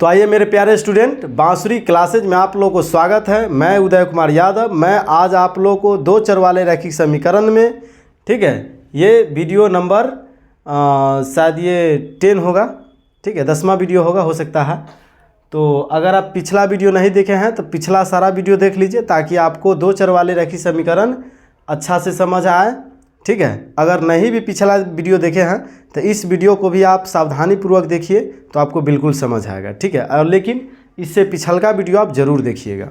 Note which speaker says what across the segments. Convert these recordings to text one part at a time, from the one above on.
Speaker 1: तो आइए मेरे प्यारे स्टूडेंट, बांसुरी क्लासेज में आप लोगों को स्वागत है। मैं उदय कुमार यादव। मैं आज आप लोगों को दो चर वाले रैखिक समीकरण में, ठीक है, ये वीडियो नंबर शायद ये 10 होगा, ठीक है, 10वां वीडियो होगा, हो सकता है। तो अगर आप पिछला वीडियो नहीं देखे हैं तो पिछला सारा वीडियो देख लीजिए ताकि आपको दो चर वाले रैखिक समीकरण अच्छा से समझ आए, ठीक है। अगर नहीं भी पिछला वीडियो देखे हैं तो इस वीडियो को भी आप सावधानी पूर्वक देखिए तो आपको बिल्कुल समझ आएगा, ठीक है। और लेकिन इससे पिछल का वीडियो आप ज़रूर देखिएगा।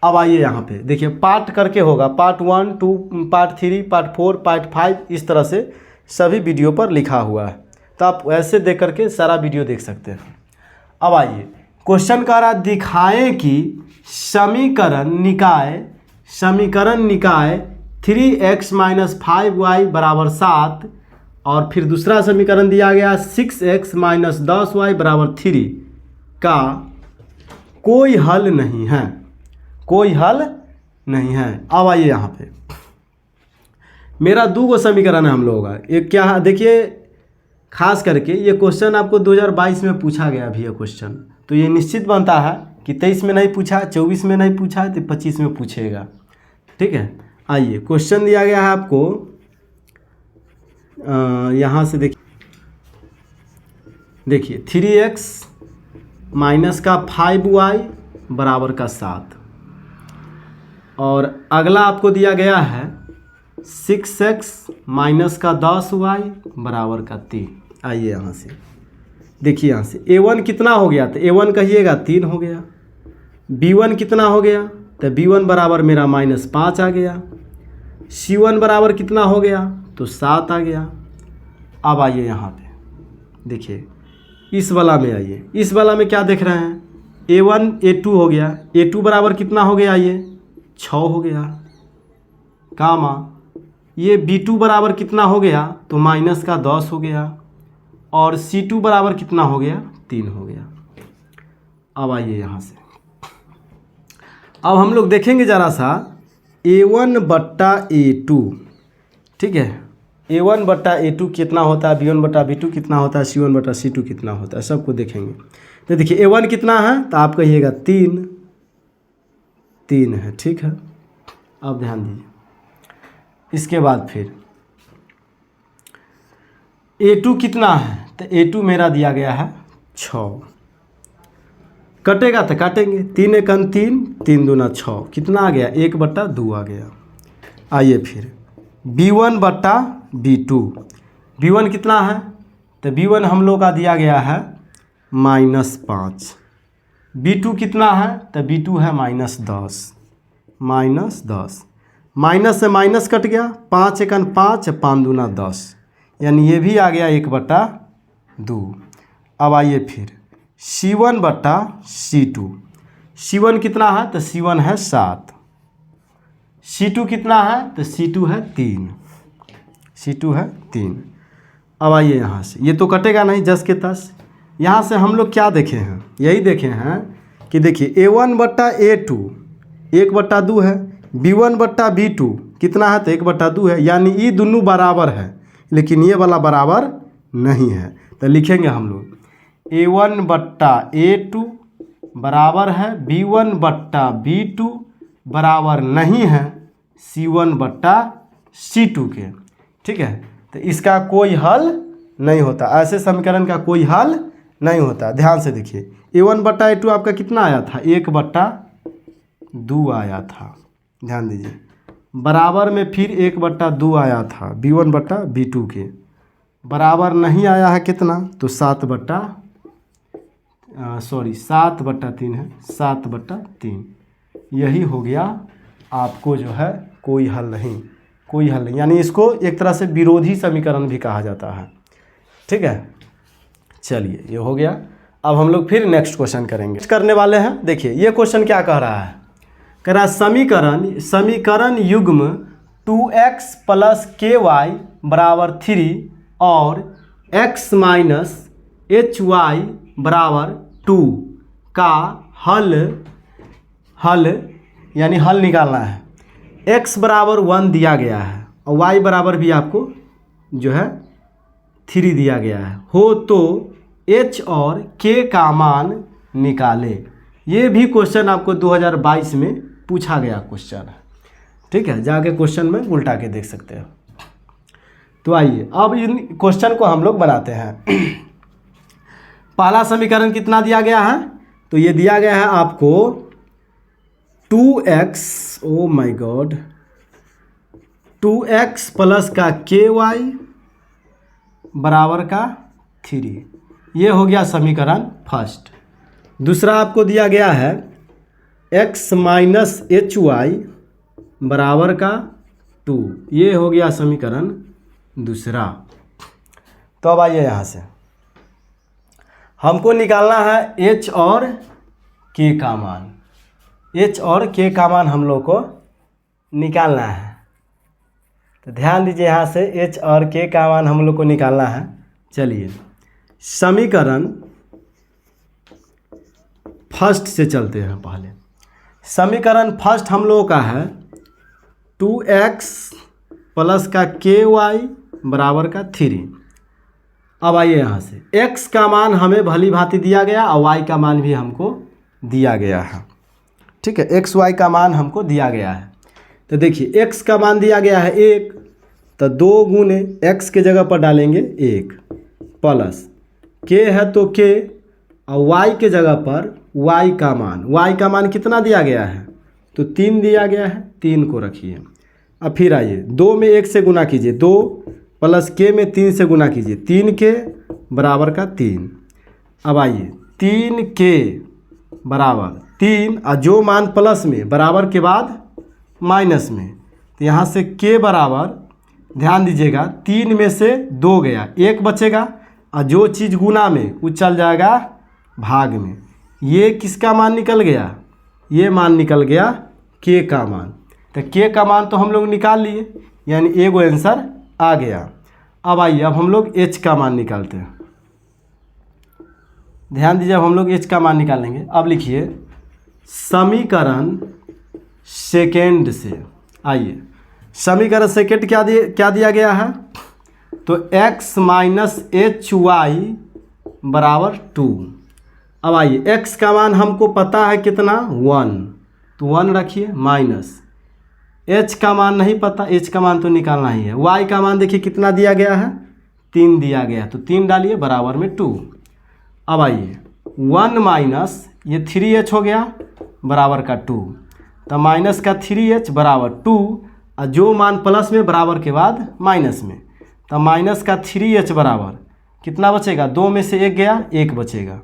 Speaker 1: अब आइए यहाँ पे देखिए, पार्ट करके होगा, पार्ट 1, 2, पार्ट 3, पार्ट 4, पार्ट 5, इस तरह से सभी वीडियो पर लिखा हुआ है। तो आप ऐसे देख करके सारा वीडियो देख सकते हैं। अब आइए, क्वेश्चन कह रहा दिखाएं कि समीकरण निकाय 3x - 5y = 7 और फिर दूसरा समीकरण दिया गया 6x - 10y = 3 का कोई हल नहीं है, कोई हल नहीं है। अब आइए यहाँ पे, मेरा दो गो समीकरण है हम लोगों का। एक क्या है देखिए, खास करके ये क्वेश्चन आपको 2022 में पूछा गया भी है क्वेश्चन, तो ये निश्चित बनता है कि 23 में नहीं पूछा, 24 में नहीं पूछा है तो 25 में पूछेगा, ठीक है। आइए, क्वेश्चन दिया गया है आपको, यहाँ से देखिए 3x - 5y = 7 और अगला आपको दिया गया है 6x - 10y = 3। आइए यहाँ से देखिए, यहाँ से a1 कितना हो गया, तो a1 कहिएगा 3 हो गया। b1 कितना हो गया, तो b1 बराबर मेरा -5 आ गया। c1 बराबर कितना हो गया, तो 7 आ गया। अब आइए यहाँ पे देखिए, इस वाला में आइए, इस वाला में क्या देख रहे हैं, a1 a2 हो गया, a2 बराबर कितना हो गया, ये 6 हो गया, कामा ये b2 बराबर कितना हो गया, तो -10 हो गया और c2 बराबर कितना हो गया, 3 हो गया। अब आइए यहाँ से, अब हम लोग देखेंगे ज़रा सा a1 बट्टा a2, ठीक है, a1 बट्टा a2 कितना होता है, b1 बट्टा b2 कितना होता है, c1 बट्टा c2 कितना होता है, सबको देखेंगे। तो देखिए a1 कितना है, तो आप कहिएगा 3 है, ठीक है। अब ध्यान दीजिए, इसके बाद फिर a2 कितना है, तो a2 मेरा दिया गया है 6, कटेगा तो काटेंगे, 3 × 3, 3 × 6 कितना आ गया, 1/2 आ गया। आइए फिर b1 बट्टा b2, b1 कितना है, तो b1 हम लोग का दिया गया है -5, b2 कितना है, तो b2 है -10, माइनस से माइनस कट गया, 5 × 5, 5 × 10, यानी ये भी आ गया 1/2। अब आइए फिर c1 बट्टा c2, c1 कितना है, तो c1 है 7, c2 कितना है, तो c2 है 3। अब आइए यहाँ से, ये तो कटेगा नहीं 10 के 10। यहाँ से हम लोग क्या देखे हैं, यही देखे हैं कि देखिए a1 बट्टा a2 1/2 है, b1 बट्टा b2 कितना है, तो 1/2 है, यानी ये दोनों बराबर है, लेकिन ये वाला बराबर नहीं है। तो लिखेंगे हम लोग a1 बट्टा a2 बराबर है b1 बट्टा b2 बराबर नहीं है c1 बट्टा c2 के, ठीक है। तो इसका कोई हल नहीं होता, ऐसे समीकरण का कोई हल नहीं होता। ध्यान से देखिए, a1 बट्टा a2 आपका कितना आया था, 1/2 आया था, ध्यान दीजिए, बराबर में फिर 1/2 आया था b1 बट्टा b2 के, बराबर नहीं आया है कितना, तो 7/3 है, 7/3। यही हो गया आपको जो है कोई हल नहीं, यानी इसको एक तरह से विरोधी समीकरण भी कहा जाता है, ठीक है। चलिए, ये हो गया। अब हम लोग फिर नेक्स्ट क्वेश्चन करने वाले हैं। देखिए ये क्वेश्चन क्या कह रहा है, कह रहा है समीकरण युग्म 2x + ky = 3 और x - hy = 2 का हल यानी हल निकालना है। x बराबर 1 दिया गया है और y बराबर भी आपको जो है 3 दिया गया है, हो तो h और k का मान निकाले। ये भी क्वेश्चन आपको 2022 में पूछा गया क्वेश्चन है, ठीक है, जाके क्वेश्चन में उल्टा के देख सकते हो। तो आइए अब इन क्वेश्चन को हम लोग बनाते हैं। पहला समीकरण कितना दिया गया है, तो ये दिया गया है आपको 2x, oh my God, 2x plus का ky बराबर का 3। ये हो गया समीकरण फर्स्ट। दूसरा आपको दिया गया है x माइनस एच वाई बराबर का 2। ये हो गया समीकरण दूसरा। तो अब आइए यहाँ से हमको निकालना है h और k का मान। h और k का मान हम लोग को निकालना है। तो ध्यान दीजिए, यहाँ से h और k का मान हम लोग को निकालना है। चलिए समीकरण फर्स्ट से चलते हैं। पहले समीकरण फर्स्ट हम लोगों का है 2x प्लस का ky बराबर का 3। अब आइए यहाँ से x का मान हमें भली भांति दिया गया और y का मान भी हमको दिया गया है, ठीक है, x y का मान हमको दिया गया है। तो देखिए x का मान दिया गया है 1, तो 2 गुने x के जगह पर डालेंगे 1 प्लस k है तो k और y के जगह पर y का मान कितना दिया गया है, तो 3 दिया गया है, 3 को रखिए। अब फिर आइए 2 में 1 से गुना कीजिए, 2 प्लस k में 3 से गुना कीजिए, 3k बराबर का 3। अब आइए 3k बराबर 3 और जो मान प्लस में बराबर के बाद माइनस में, तो यहाँ से k बराबर, ध्यान दीजिएगा 3 में से 2 गया, 1 बचेगा और जो चीज़ गुना में वो चल जाएगा भाग में। ये किसका मान निकल गया, ये मान निकल गया k का मान। तो k का मान तो हम लोग निकाल लिए, यानी एगो आंसर आ गया। अब आइए अब हम लोग h का मान निकालते हैं। ध्यान दीजिए, अब हम लोग h का मान निकालेंगे। अब लिखिए समीकरण सेकेंड से, आइए समीकरण सेकेंड क्या दिया गया है, तो x माइनस एच वाई बराबर 2। अब आइए x का मान हमको पता है कितना, 1, तो 1 रखिए, माइनस h का मान नहीं पता, h का मान तो निकालना ही है। y का मान देखिए कितना दिया गया है, 3 दिया गया है, तो 3 डालिए बराबर में 2। अब आइए 1 माइनस ये 3h हो गया बराबर का 2, तो माइनस का 3h बराबर 2 और जो मान प्लस में बराबर के बाद माइनस में, तो माइनस का 3h बराबर कितना बचेगा, 2 में से 1 गया, 1 बचेगा।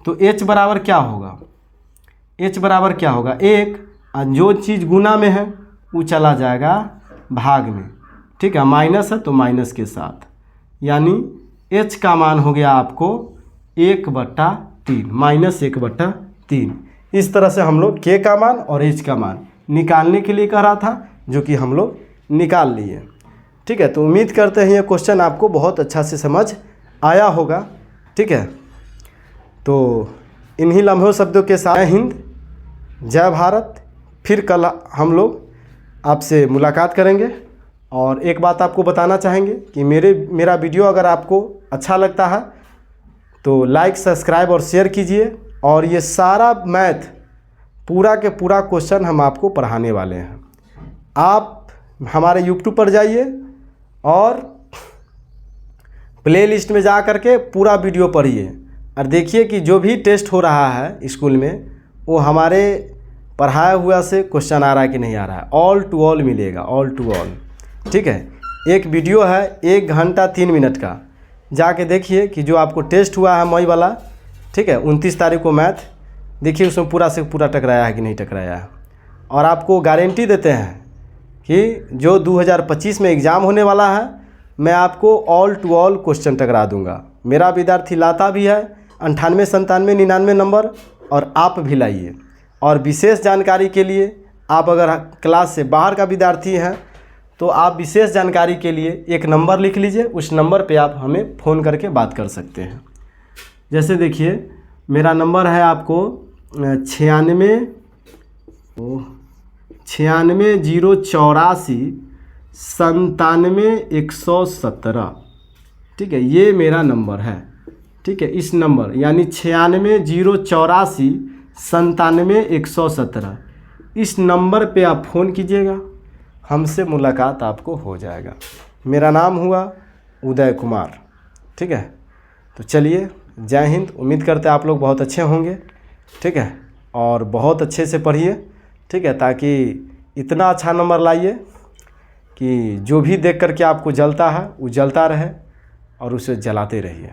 Speaker 1: तो h बराबर क्या होगा, h बराबर क्या होगा 1, और जो चीज़ गुना में है वो चला जाएगा भाग में, ठीक है, माइनस है तो माइनस के साथ, यानी h का मान हो गया आपको 1/3, माइनस 1/3। इस तरह से हम लोग k का मान और h का मान निकालने के लिए कह रहा था, जो कि हम लोग निकाल लिए, ठीक है। तो उम्मीद करते हैं ये क्वेश्चन आपको बहुत अच्छा से समझ आया होगा, ठीक है। तो इन्हीं लम्हों शब्दों के साथ जय हिंद, जय भारत। फिर कल हम लोग आपसे मुलाकात करेंगे। और एक बात आपको बताना चाहेंगे कि मेरा वीडियो अगर आपको अच्छा लगता है तो लाइक, सब्सक्राइब और शेयर कीजिए। और ये सारा मैथ पूरा के पूरा क्वेश्चन हम आपको पढ़ाने वाले हैं। आप हमारे यूट्यूब पर जाइए और प्ले लिस्ट में जा कर के पूरा वीडियो पढ़िए और देखिए कि जो भी टेस्ट हो रहा है स्कूल में वो हमारे पढ़ाया हुआ से क्वेश्चन आ रहा है कि नहीं आ रहा है। ऑल टू ऑल मिलेगा, ऑल टू ऑल, ठीक है। एक वीडियो है 1 घंटा 3 मिनट का, जाके देखिए कि जो आपको टेस्ट हुआ है मई वाला, ठीक है, 29 तारीख को मैथ, देखिए उसमें पूरा से पूरा टकराया है कि नहीं टकराया है। और आपको गारंटी देते हैं कि जो 2025 में एग्ज़ाम होने वाला है मैं आपको ऑल टू ऑल क्वेश्चन टकरा दूंगा। मेरा विद्यार्थी लाता भी है 98, 97, 99 नंबर, और आप भी लाइए। और विशेष जानकारी के लिए आप अगर क्लास से बाहर का विद्यार्थी हैं तो आप विशेष जानकारी के लिए एक नंबर लिख लीजिए, उस नंबर पे आप हमें फ़ोन करके बात कर सकते हैं। जैसे देखिए मेरा नंबर है आपको 96 084 97 117, ठीक है, ये मेरा नंबर है। ठीक है, इस नंबर यानी 9608479117, इस नंबर पे आप फ़ोन कीजिएगा, हमसे मुलाकात आपको हो जाएगा। मेरा नाम हुआ उदय कुमार। ठीक है, तो चलिए, जय हिंद। उम्मीद करते हैं आप लोग बहुत अच्छे होंगे। ठीक है, और बहुत अच्छे से पढ़िए। ठीक है, ताकि इतना अच्छा नंबर लाइए कि जो भी देख कर के आपको जलता है वो जलता रहे और उसे जलाते रहिए।